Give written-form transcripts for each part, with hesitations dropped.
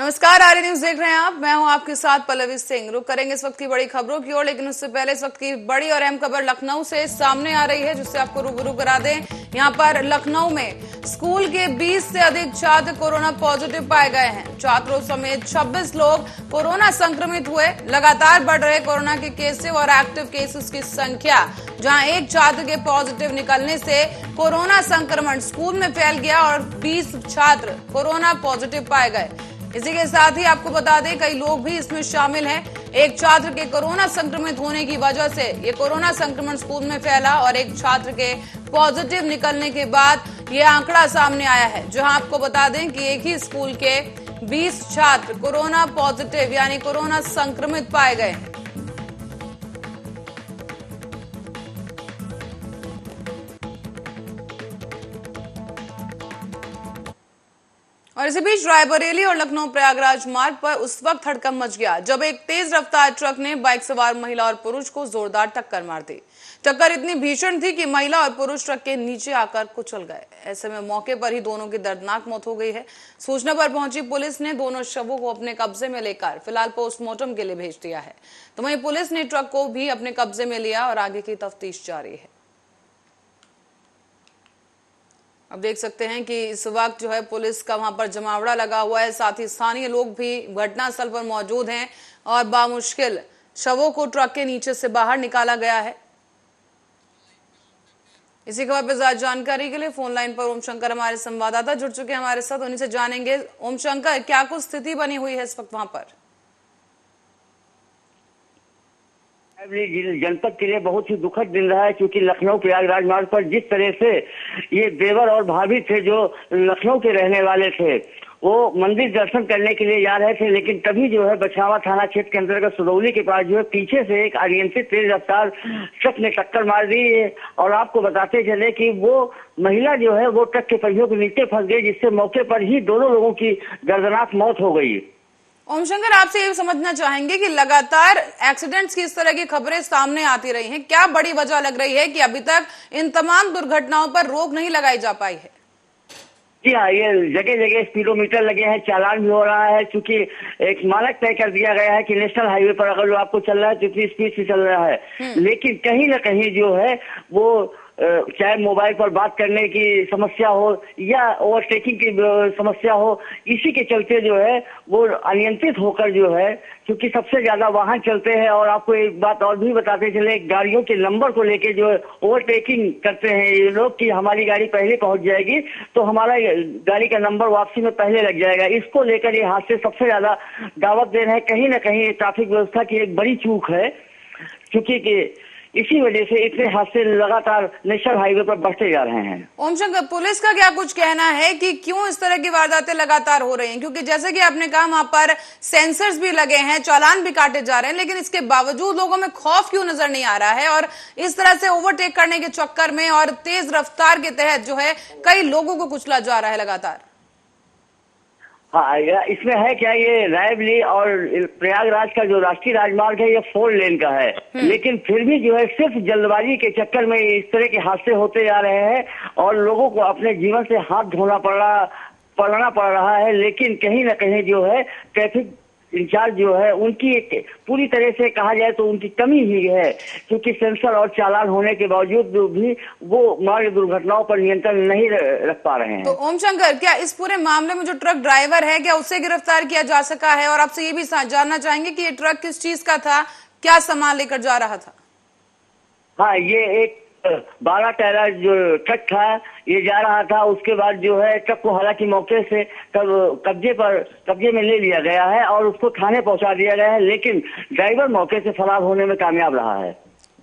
नमस्कार, आर्य न्यूज देख रहे हैं आप। मैं हूं आपके साथ पल्लवी सिंह। रुक करेंगे इस वक्त की बड़ी खबरों की ओर, लेकिन उससे पहले इस वक्त की बड़ी और अहम खबर लखनऊ से सामने आ रही है, जिससे आपको रूबरू करा दें। यहां पर लखनऊ में स्कूल के 20 से अधिक छात्र कोरोना पॉजिटिव पाए गए हैं। छात्रों समेत 26 लोग कोरोना संक्रमित हुए। लगातार बढ़ रहे कोरोना के केसेस और एक्टिव केसेस की संख्या, जहां एक छात्र के पॉजिटिव निकलने से कोरोना संक्रमण स्कूल में फैल गया और 20 छात्र कोरोना पॉजिटिव पाए गए। इसी के साथ ही आपको बता दें, कई लोग भी इसमें शामिल हैं। एक छात्र के कोरोना संक्रमित होने की वजह से ये कोरोना संक्रमण स्कूल में फैला और एक छात्र के पॉजिटिव निकलने के बाद ये आंकड़ा सामने आया है, जहां आपको बता दें कि एक ही स्कूल के 20 छात्र कोरोना पॉजिटिव यानी कोरोना संक्रमित पाए गए हैं। और इसी बीच रायबरेली और लखनऊ प्रयागराज मार्ग पर उस वक्त हड़कंप मच गया जब एक तेज रफ्तार ट्रक ने बाइक सवार महिला और पुरुष को जोरदार टक्कर मार दी। टक्कर इतनी भीषण थी कि महिला और पुरुष ट्रक के नीचे आकर कुचल गए। ऐसे में मौके पर ही दोनों की दर्दनाक मौत हो गई है। सूचना पर पहुंची पुलिस ने दोनों शवों को अपने कब्जे में लेकर फिलहाल पोस्टमार्टम के लिए भेज दिया है। तो वहीं पुलिस ने ट्रक को भी अपने कब्जे में लिया और आगे की तफ्तीश जारी है। अब देख सकते हैं कि इस वक्त जो है पुलिस का वहां पर जमावड़ा लगा हुआ है, साथ ही स्थानीय लोग भी घटनास्थल पर मौजूद हैं और बामुश्किल शवों को ट्रक के नीचे से बाहर निकाला गया है। इसी खबर पर ज्यादा जानकारी के लिए फोन लाइन पर ओम शंकर हमारे संवाददाता जुड़ चुके हैं हमारे साथ, उन्हीं से जानेंगे। ओम शंकर, क्या कुछ स्थिति बनी हुई है इस वक्त वहां पर? जनपद के लिए बहुत ही दुखद दिन रहा है, क्योंकि लखनऊ प्रयागराज मार्ग पर जिस तरह से ये देवर और भाभी थे जो लखनऊ के रहने वाले थे, वो मंदिर दर्शन करने के लिए जा रहे थे, लेकिन तभी जो है बछावा थाना क्षेत्र के अंतर्गत सुदौली के पास जो है पीछे से एक अनियंत्रित तेज रफ्तार ट्रक ने टक्कर मार दी है। और आपको बताते चले कि वो महिला जो है वो ट्रक के पहियों के नीचे फंस गई, जिससे मौके पर ही दोनों लोगों की दर्दनाक मौत हो गई। ओम शंकर, आपसे ये समझना चाहेंगे कि लगातार एक्सीडेंट्स की इस तरह की खबरें सामने आती रही हैं, क्या बड़ी वजह लग रही है कि अभी तक इन तमाम दुर्घटनाओं पर रोक नहीं लगाई जा पाई है? जी हाँ, ये जगह जगह स्पीडोमीटर लगे हैं, चालान भी हो रहा है, क्योंकि एक मानक तय कर दिया गया है कि नेशनल हाईवे पर अगर जो आपको चल रहा है तो इतनी स्पीड से चल रहा है। लेकिन कहीं ना कहीं जो है वो चाहे मोबाइल पर बात करने की समस्या हो या ओवरटेकिंग की समस्या हो, इसी के चलते जो है वो अनियंत्रित होकर जो है, क्योंकि सबसे ज्यादा वाहन चलते हैं। और आपको एक बात और भी बताते चले, गाड़ियों के नंबर को लेके जो है ओवरटेकिंग करते हैं ये लोग कि हमारी गाड़ी पहले पहुंच जाएगी तो हमारा गाड़ी का नंबर वापसी में पहले लग जाएगा। इसको लेकर ये हादसे सबसे ज्यादा दावत दे रहे हैं। कहीं ना कहीं ट्रैफिक व्यवस्था की एक बड़ी चूक है, क्योंकि इसी वजह से इतने हादसे लगातार नेशनल हाईवे पर बढ़ते जा रहे हैं। ओम शंकर, पुलिस का क्या कुछ कहना है कि क्यों इस तरह की वारदातें लगातार हो रही हैं? क्योंकि जैसे कि आपने कहा वहां पर सेंसर्स भी लगे हैं, चालान भी काटे जा रहे हैं, लेकिन इसके बावजूद लोगों में खौफ क्यों नजर नहीं आ रहा है? और इस तरह से ओवरटेक करने के चक्कर में और तेज रफ्तार के तहत जो है कई लोगों को कुचला जा रहा है लगातार। हाँ, इसमें है क्या, ये रायबरेली और प्रयागराज का जो राष्ट्रीय राजमार्ग है ये 4 लेन का है, लेकिन फिर भी जो है सिर्फ जल्दबाजी के चक्कर में इस तरह के हादसे होते जा रहे हैं और लोगों को अपने जीवन से हाथ धोना पड़ना पड़ रहा है। लेकिन कहीं ना कहीं जो है ट्रैफिक इंचार्ज जो है उनकी एक पूरी तरह से कहा जाए तो उनकी कमी ही है, क्योंकि सेंसर और चालान होने के बावजूद भी वो मार्ग दुर्घटनाओं पर नियंत्रण नहीं रख पा रहे हैं। तो ओम शंकर, क्या इस पूरे मामले में जो ट्रक ड्राइवर है, क्या उसे गिरफ्तार किया जा सका है? और आपसे ये भी जानना चाहेंगे कि ये ट्रक किस चीज का था, क्या सामान लेकर जा रहा था? हाँ, ये एक 12 टायरा जो ट्रक था ये जा रहा था। उसके बाद जो है ट्रक को हालांकि मौके से कब्जे में ले लिया गया है और उसको थाने पहुंचा दिया गया है, लेकिन ड्राइवर मौके से फरार होने में कामयाब रहा है।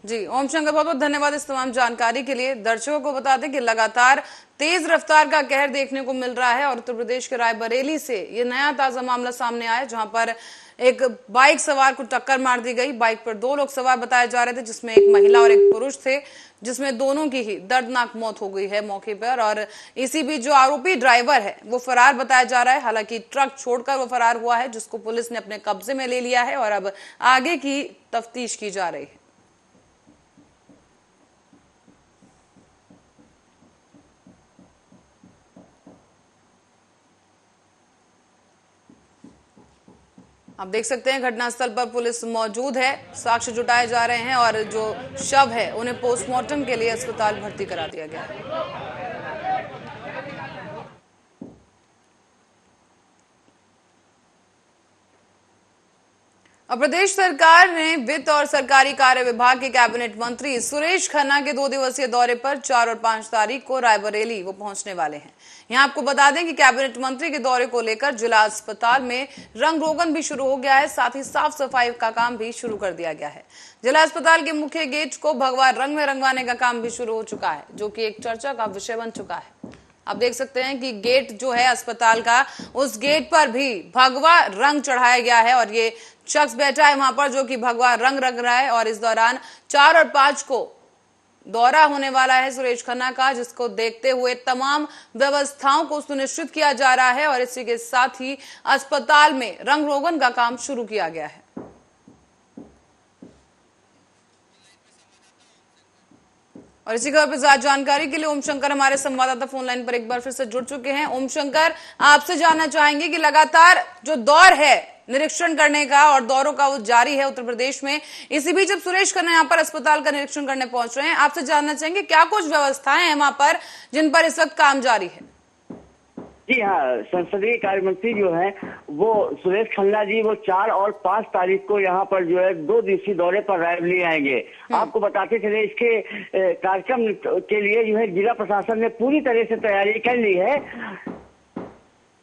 जी ओम शंकर, बहुत बहुत धन्यवाद इस तमाम जानकारी के लिए। दर्शकों को बता दें कि लगातार तेज रफ्तार का कहर देखने को मिल रहा है और उत्तर प्रदेश के रायबरेली से ये नया ताजा मामला सामने आया, जहां पर एक बाइक सवार को टक्कर मार दी गई। बाइक पर 2 लोग सवार बताए जा रहे थे, जिसमें एक महिला और एक पुरुष थे, जिसमें दोनों की ही दर्दनाक मौत हो गई है मौके पर। और इसी बीच जो आरोपी ड्राइवर है वो फरार बताया जा रहा है। हालांकि ट्रक छोड़कर वो फरार हुआ है, जिसको पुलिस ने अपने कब्जे में ले लिया है और अब आगे की तफ्तीश की जा रही है। आप देख सकते हैं घटनास्थल पर पुलिस मौजूद है, साक्ष्य जुटाए जा रहे हैं और जो शव है उन्हें पोस्टमार्टम के लिए अस्पताल भर्ती करा दिया गया है। अब प्रदेश सरकार ने वित्त और सरकारी कार्य विभाग के कैबिनेट मंत्री सुरेश खन्ना के 2 दिवसीय दौरे पर 4 और 5 तारीख को रायबरेली वो पहुंचने वाले हैं। यहां आपको बता दें कि कैबिनेट मंत्री के दौरे को लेकर जिला अस्पताल में रंग रोगन भी शुरू हो गया है, साथ ही साफ सफाई का काम भी शुरू कर दिया गया है। जिला अस्पताल के मुख्य गेट को भगवा रंग में रंगवाने का काम भी शुरू हो चुका है, जो कि एक चर्चा का विषय बन चुका है। आप देख सकते हैं कि गेट जो है अस्पताल का, उस गेट पर भी भगवा रंग चढ़ाया गया है और ये शख्स बैठा है वहां पर जो कि भगवा रंग रंग रहा है। और इस दौरान 4 और 5 को दौरा होने वाला है सुरेश खन्ना का, जिसको देखते हुए तमाम व्यवस्थाओं को सुनिश्चित किया जा रहा है और इसी के साथ ही अस्पताल में रंग रोगन का काम शुरू किया गया है। और इसी खबर पर ज्यादा जानकारी के लिए ओम शंकर हमारे संवाददाता फोन लाइन पर एक बार फिर से जुड़ चुके हैं। ओम शंकर, आपसे जानना चाहेंगे कि लगातार जो दौर है निरीक्षण करने का और दौरों का वो जारी है उत्तर प्रदेश में, इसी बीच जब सुरेश खन्ना यहाँ पर अस्पताल का निरीक्षण करने पहुंच रहे हैं, आपसे जानना चाहेंगे क्या कुछ व्यवस्थाएं हैं वहां पर जिन पर इस वक्त काम जारी है? जी हाँ, संसदीय कार्य मंत्री जो है वो सुरेश खन्ना जी वो 4 और 5 तारीख को यहाँ पर जो है 2 दिवसीय दौरे पर रायबरेली आएंगे। आपको बताते चले इसके कार्यक्रम के लिए जो है जिला प्रशासन ने पूरी तरह से तैयारी कर ली है।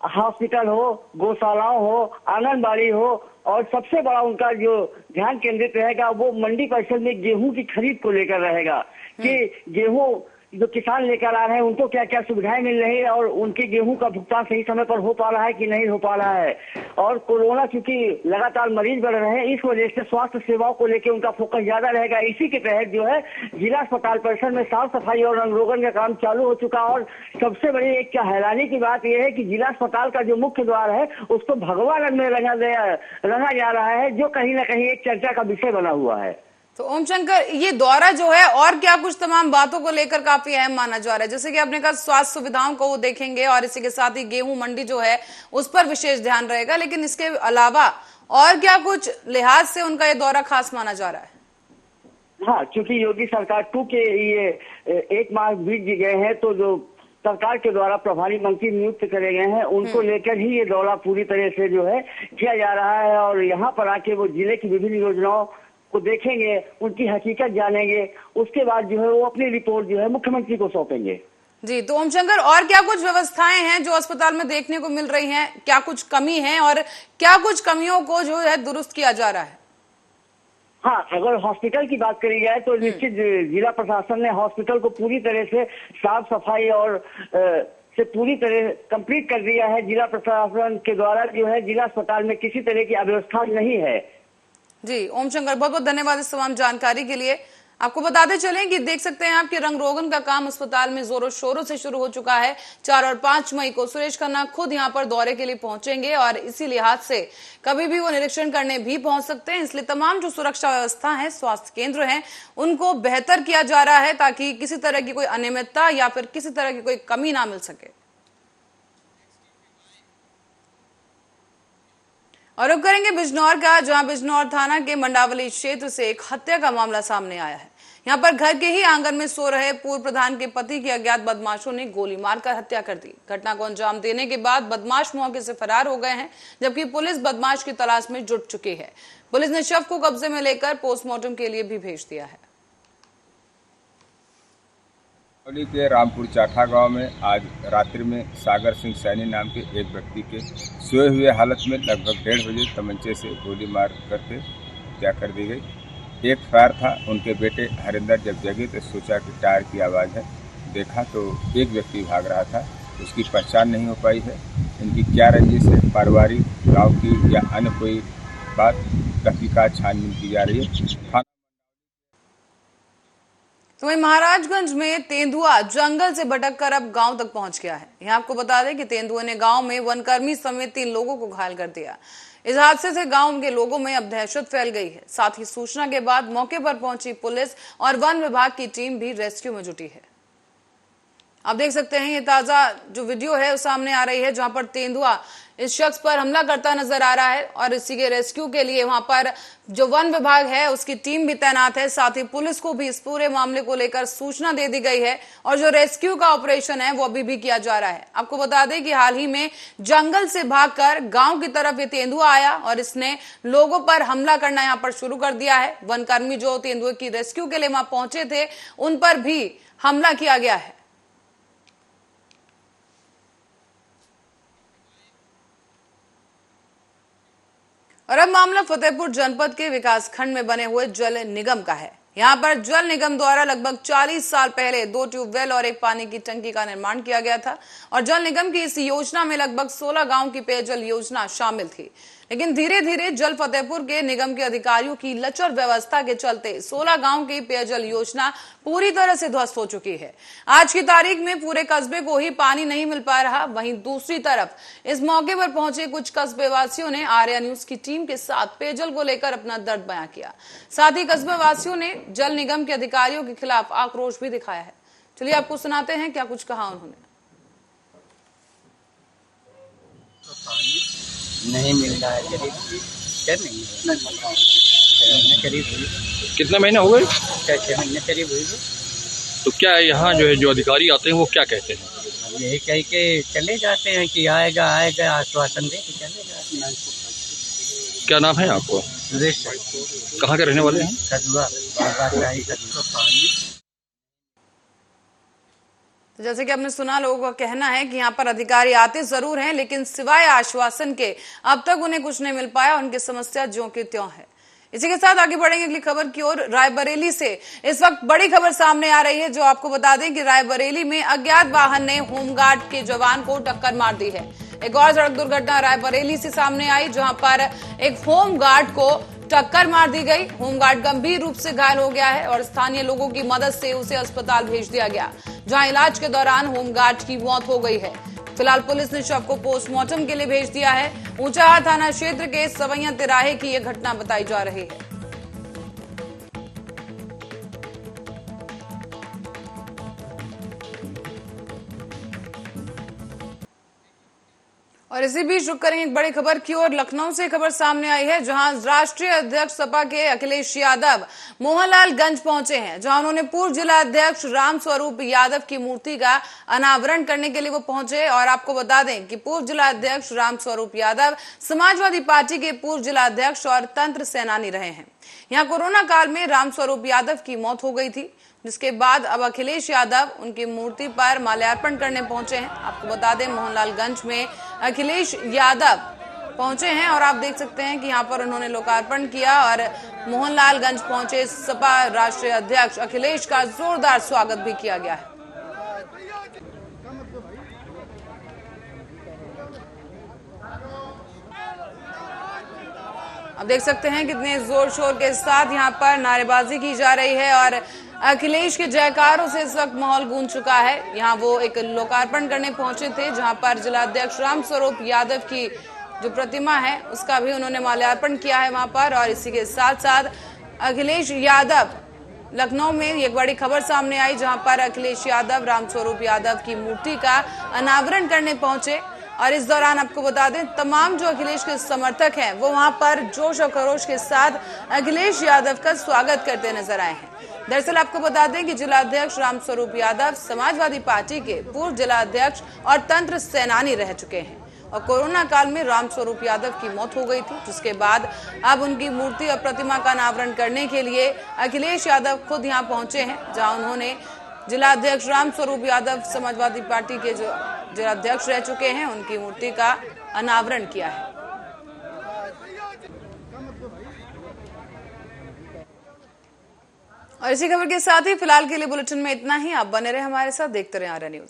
हॉस्पिटल हो, गौशालाओं हो, आंगनबाड़ी हो और सबसे बड़ा उनका जो ध्यान केंद्रित रहेगा वो मंडी परिसर में गेहूं की खरीद को लेकर रहेगा कि गेहूं जो किसान लेकर आ रहे हैं उनको क्या क्या सुविधाएं मिल रही है और उनके गेहूं का भुगतान सही समय पर हो पा रहा है कि नहीं हो पा रहा है। और कोरोना चूंकि लगातार मरीज बढ़ रहे हैं, इस वजह से स्वास्थ्य सेवाओं को लेकर उनका फोकस ज्यादा रहेगा। इसी के तहत जो है जिला अस्पताल परिसर में साफ सफाई और रंग रोगन का काम चालू हो चुका। और सबसे बड़ी एक हैरानी की बात यह है कि जिला अस्पताल का जो मुख्य द्वार है उसको भगवा रंग में रंगा जा रहा है, जो कहीं ना कहीं एक चर्चा का विषय बना हुआ है। तो ओम शंकर, ये दौरा जो है और क्या कुछ तमाम बातों को लेकर काफी अहम माना जा रहा है, जैसे कि आपने कहा स्वास्थ्य सुविधाओं को वो देखेंगे और इसी के साथ ही गेहूं मंडी जो है उस पर विशेष ध्यान रहेगा, लेकिन इसके अलावा और क्या कुछ लिहाज से उनका ये दौरा खास माना जा रहा है? हाँ, क्योंकि योगी सरकार 2 के ये 1 माह बीत गए हैं, तो जो सरकार के द्वारा प्रभारी मंत्री नियुक्त करे गए हैं उनको लेकर ही ये दौरा पूरी तरह से जो है किया जा रहा है। और यहाँ पर आके वो जिले की विभिन्न योजनाओं को देखेंगे, उनकी हकीकत जानेंगे, उसके बाद जो है वो अपनी रिपोर्ट जो है मुख्यमंत्री को सौंपेंगे। जी, तो ओम शंकर, और क्या कुछ व्यवस्थाएं हैं जो अस्पताल में देखने को मिल रही हैं? क्या कुछ कमी है और क्या कुछ कमियों को जो है दुरुस्त किया जा रहा है? हाँ, अगर हॉस्पिटल की बात करी जाए तो निश्चित जिला प्रशासन ने हॉस्पिटल को पूरी तरह से साफ सफाई और से पूरी तरह कंप्लीट कर दिया है। जिला प्रशासन के द्वारा जो है जिला अस्पताल में किसी तरह की अव्यवस्था नहीं है। जी, ओम शंकर, बहुत बहुत धन्यवाद इस तमाम जानकारी के लिए। आपको बताते चलें कि देख सकते हैं आपके रंग रोगन का काम अस्पताल में जोरों शोरों से शुरू हो चुका है। 4 और 5 मई को सुरेश खन्ना खुद यहां पर दौरे के लिए पहुंचेंगे और इसी लिहाज से कभी भी वो निरीक्षण करने भी पहुंच सकते हैं, इसलिए तमाम जो सुरक्षा व्यवस्था है, स्वास्थ्य केंद्र हैं, उनको बेहतर किया जा रहा है ताकि किसी तरह की कोई अनियमितता या फिर किसी तरह की कोई कमी ना मिल सके। और अब करेंगे बिजनौर का, जहां बिजनौर थाना के मंडावली क्षेत्र से एक हत्या का मामला सामने आया है। यहां पर घर के ही आंगन में सो रहे पूर्व प्रधान के पति की अज्ञात बदमाशों ने गोली मारकर हत्या कर दी। घटना को अंजाम देने के बाद बदमाश मौके से फरार हो गए हैं, जबकि पुलिस बदमाश की तलाश में जुट चुकी है। पुलिस ने शव को कब्जे में लेकर पोस्टमार्टम के लिए भी भेज दिया है। मंडावली के रामपुर चाठा गांव में आज रात्रि में सागर सिंह सैनी नाम के एक व्यक्ति के सोए हुए हालत में लगभग 1:30 बजे तमंचे से गोली मार करके हत्या कर दी गई। एक फायर था। उनके बेटे हरिंदर जब जगे तो सोचा कि टायर की आवाज़ है, देखा तो एक व्यक्ति भाग रहा था, उसकी पहचान नहीं हो पाई है। इनकी क्या रंजिश है, पारिवारिक, गाँव की या अन्य कोई बात, तहकीकात छानबीन की जा रही है। तो वहीं महाराजगंज में तेंदुआ जंगल से भटक कर अब गांव तक पहुंच गया है। यहाँ आपको बता दें कि तेंदुए ने गांव में वनकर्मी समेत 3 लोगों को घायल कर दिया। इस हादसे से गांव के लोगों में अब दहशत फैल गई है। साथ ही सूचना के बाद मौके पर पहुंची पुलिस और वन विभाग की टीम भी रेस्क्यू में जुटी है। आप देख सकते हैं ये ताजा जो वीडियो है वो सामने आ रही है, जहां पर तेंदुआ इस शख्स पर हमला करता नजर आ रहा है और इसी के रेस्क्यू के लिए वहां पर जो वन विभाग है उसकी टीम भी तैनात है। साथ ही पुलिस को भी इस पूरे मामले को लेकर सूचना दे दी गई है और जो रेस्क्यू का ऑपरेशन है वो अभी भी किया जा रहा है। आपको बता दें कि हाल ही में जंगल से भागकर गांव की तरफ ये तेंदुआ आया और इसने लोगों पर हमला करना यहां पर शुरू कर दिया है। वनकर्मी जो तेंदुए की रेस्क्यू के लिए वहां पहुंचे थे उन पर भी हमला किया गया है। और अब मामला फतेहपुर जनपद के विकास खंड में बने हुए जल निगम का है। यहाँ पर जल निगम द्वारा लगभग 40 साल पहले 2 ट्यूबवेल और एक पानी की टंकी का निर्माण किया गया था और जल निगम की इस योजना में लगभग 16 गांव की पेयजल योजना शामिल थी। लेकिन धीरे धीरे जल फतेहपुर के निगम के अधिकारियों की लचर व्यवस्था के चलते 16 गांव की पेयजल योजना पूरी तरह से ध्वस्त हो चुकी है। आज की तारीख में पूरे कस्बे को ही पानी नहीं मिल पा रहा। वहीं दूसरी तरफ इस मौके पर पहुंचे कुछ कस्बे वासियों ने आर्या न्यूज की टीम के साथ पेयजल को लेकर अपना दर्द बयां किया। साथ ही कस्बे वासियों ने जल निगम के अधिकारियों के खिलाफ आक्रोश भी दिखाया है। चलिए आपको सुनाते हैं क्या कुछ कहा उन्होंने। नहीं मिल रहा है, करीब कितने महीने हो गए? 6 महीने करीब हुई। तो क्या यहाँ जो है जो अधिकारी आते हैं वो क्या कहते हैं? यही कह के चले जाते हैं कि आएगा आएगा, आश्वासन दे के चले जाते हैं। क्या नाम है आपको? सुरेश। कहाँ के रहने वाले हैं? कदुआ। पानी तो जैसे कि आपने सुना, लोगों का कहना है कि यहाँ पर अधिकारी आते जरूर हैं लेकिन सिवाय आश्वासन के अब तक उन्हें कुछ नहीं मिल पाया। उनकी समस्या ज्यों की त्यों है। इसी के साथ आगे बढ़ेंगे अगली खबर की ओर। रायबरेली से इस वक्त बड़ी खबर सामने आ रही है, जो आपको बता दें कि रायबरेली में अज्ञात वाहन ने होमगार्ड के जवान को टक्कर मार दी है। एक और सड़क दुर्घटना रायबरेली से सामने आई, जहां पर एक होमगार्ड को टक्कर मार दी गई। होमगार्ड गंभीर रूप से घायल हो गया है और स्थानीय लोगों की मदद से उसे अस्पताल भेज दिया गया, जहां इलाज के दौरान होमगार्ड की मौत हो गई है। फिलहाल पुलिस ने शव को पोस्टमार्टम के लिए भेज दिया है। ऊंचाहार थाना क्षेत्र के सवैया तिराहे की यह घटना बताई जा रही है। और इसी बीच रुक करेंगे एक बड़ी खबर की ओर। लखनऊ से खबर सामने आई है, जहां राष्ट्रीय अध्यक्ष सपा के अखिलेश यादव मोहनलालगंज पहुंचे हैं, जहां उन्होंने पूर्व जिला अध्यक्ष राम स्वरूप यादव की मूर्ति का अनावरण करने के लिए वो पहुंचे। और आपको बता दें कि पूर्व जिला अध्यक्ष राम स्वरूप यादव समाजवादी पार्टी के पूर्व जिला अध्यक्ष और तंत्र सेनानी रहे हैं। यहाँ कोरोना काल में राम स्वरूप यादव की मौत हो गई थी, जिसके बाद अब अखिलेश यादव उनकी मूर्ति पर माल्यार्पण करने पहुंचे हैं। आपको बता दें मोहनलालगंज में अखिलेश यादव पहुंचे हैं और आप देख सकते हैं कि यहां पर उन्होंने लोकार्पण किया और मोहनलालगंज पहुंचे सपा राष्ट्रीय अध्यक्ष अखिलेश का जोरदार स्वागत भी किया गया है। आप देख सकते हैं कितने जोर शोर के साथ यहां पर नारेबाजी की जा रही है और अखिलेश के जयकारों से इस वक्त माहौल गूंज चुका है। यहाँ वो एक लोकार्पण करने पहुंचे थे, जहां पर जिला अध्यक्ष राम स्वरूप यादव की जो प्रतिमा है उसका भी उन्होंने माल्यार्पण किया है वहां पर। और इसी के साथ साथ अखिलेश यादव लखनऊ में एक बड़ी खबर सामने आई, जहां पर अखिलेश यादव राम स्वरूप यादव की मूर्ति का अनावरण करने पहुंचे। और इस दौरान आपको बता दें तमाम जो अखिलेश के समर्थक हैं वो वहां पर जोश और खरोश के साथ अखिलेश यादव का स्वागत करते नजर आए हैं। दरअसल आपको बता दें कि जिला अध्यक्ष राम स्वरूप यादव समाजवादी पार्टी के पूर्व जिला अध्यक्ष और तंत्र सेनानी रह चुके हैं और कोरोना काल में राम स्वरूप यादव की मौत हो गई थी, जिसके बाद अब उनकी मूर्ति और प्रतिमा का अनावरण करने के लिए अखिलेश यादव खुद यहाँ पहुंचे हैं, जहां उन्होंने जिला अध्यक्ष राम स्वरूप यादव समाजवादी पार्टी के जो जिला अध्यक्ष रह चुके हैं उनकी मूर्ति का अनावरण किया है। और इसी खबर के साथ ही फिलहाल के लिए बुलेटिन में इतना ही। आप बने रहे हमारे साथ, देखते रहे आर्या न्यूज।